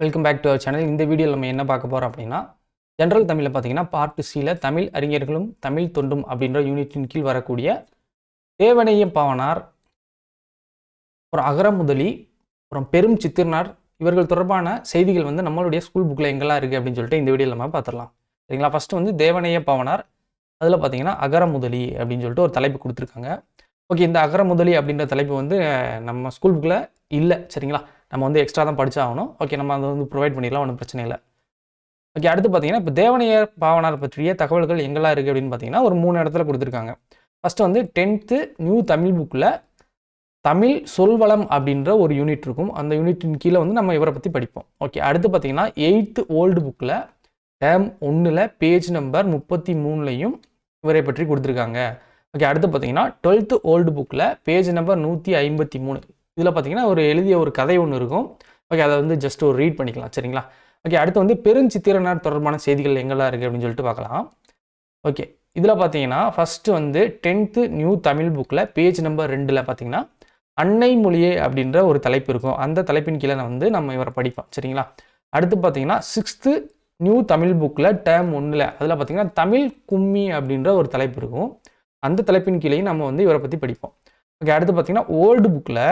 Welcome back to our channel. இந்த வீடியோவில் நம்ம என்ன பார்க்க போகிறோம் அப்படின்னா, ஜென்ரல் தமிழில் பார்த்தீங்கன்னா பார்ட் சியில் தமிழ் அறிஞர்களும் தமிழ் தொண்டும் அப்படின்ற யூனிட்டின் கீழ் வரக்கூடிய தேவனைய பாவனார், அப்புறம் அகரமுதலி, அப்புறம் பெரும் சித்திரனார் இவர்கள் தொடர்பான செய்திகள் வந்து நம்மளுடைய ஸ்கூல் புக்கில் எங்கெல்லாம் இருக்குது அப்படின்னு சொல்லிட்டு இந்த வீடியோவில் நம்ம பார்த்துடலாம். சரிங்களா? ஃபஸ்ட்டு வந்து தேவனைய பாவனார், அதில் பார்த்தீங்கன்னா அகரமுதலி அப்படின்னு சொல்லிட்டு ஒரு தலைப்பு கொடுத்துருக்காங்க. ஓகே, இந்த அகரமுதலி அப்படின்ற தலைப்பு வந்து நம்ம ஸ்கூல் புக்கில் இல்லை. சரிங்களா? நம்ம வந்து எக்ஸ்ட்ரா தான் படிச்சாகணும். ஓகே, நம்ம அதை வந்து ப்ரொவைட் பண்ணிடலாம், ஒன்றும் பிரச்சனை இல்லை. ஓகே, அடுத்து பார்த்தீங்கன்னா இப்போ தேவனையர் பாவனார் பற்றிய தகவல்கள் எங்கெல்லாம் இருக்குது அப்படின்னு பார்த்தீங்கன்னா ஒரு 3 இடத்துல கொடுத்துருக்காங்க. ஃபஸ்ட்டு வந்து 10th நியூ தமிழ் புக்கில் தமிழ் சொல்வளம் அப்படின்ற ஒரு யூனிட் இருக்கும். அந்த யூனிட்டின் கீழே வந்து நம்ம இவரை பற்றி படிப்போம். ஓகே, அடுத்து பார்த்தீங்கன்னா 8th ஓல்டு புக்கில் டேம் 1 பேஜ் நம்பர் 33லையும் இவரை பற்றி கொடுத்துருக்காங்க. ஓகே, அடுத்து பார்த்தீங்கன்னா 12th ஓல்டு புக்கில் பேஜ் நம்பர் 153 இதில் பார்த்தீங்கன்னா ஒரு எழுதிய ஒரு கதை ஒன்று இருக்கும். ஓகே, அதை வந்து ஜஸ்ட் ஒரு ரீட் பண்ணிக்கலாம். சரிங்களா? ஓகே, அடுத்து வந்து பெருஞ்சித்திரனார் தொடர்பான செய்திகள் எங்கெல்லாம் இருக்குது அப்படின்னு சொல்லிட்டு பார்க்கலாம். ஓகே, இதில் பார்த்தீங்கன்னா ஃபஸ்ட்டு வந்து 10th நியூ தமிழ் புக்கில் பேஜ் நம்பர் 2ல் பார்த்தீங்கன்னா அன்னை மொழியே அப்படின்ற ஒரு தலைப்பு இருக்கும். அந்த தலைப்பின் கீழே வந்து நம்ம இவரை படிப்போம். சரிங்களா? அடுத்து பார்த்தீங்கன்னா 6th நியூ தமிழ் புக்கில் டேம் 1 அதில் பார்த்தீங்கன்னா தமிழ் கும்மி அப்படின்ற ஒரு தலைப்பு இருக்கும். அந்த தலைப்பின் கீழேயும் நம்ம வந்து இவரை பற்றி படிப்போம். ஓகே, அடுத்து பார்த்தீங்கன்னா ஓல்டு புக்கில்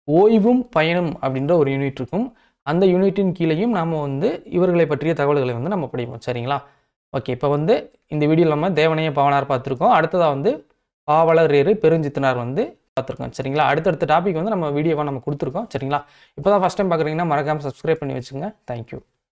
ஓய்வும் பயணம் அப்படின்ற ஒரு யூனிட் இருக்கும். அந்த யூனிட்டின் கீழேயும் நாம் வந்து இவர்களை பற்றிய தகவல்களை வந்து நம்ம படிப்போம். சரிங்களா? ஓகே, இப்போ வந்து இந்த வீடியோவில் நம்ம தேவனைய பாவனார் பார்த்துருக்கோம். அடுத்ததாக வந்து பாவலரேறு பெருஞ்சித்தனார் வந்து பார்த்துருக்கோம். சரிங்களா? அடுத்தடுத்த டாபிக் வந்து நம்ம வீடியோவாக நம்ம கொடுத்துருக்கோம். சரிங்களா? இப்போ தான் ஃபஸ்ட் டைம் பார்க்குறீங்கன்னா மறக்காமல் சப்ஸ்கிரைப் பண்ணி வச்சுங்க. தேங்க்யூ.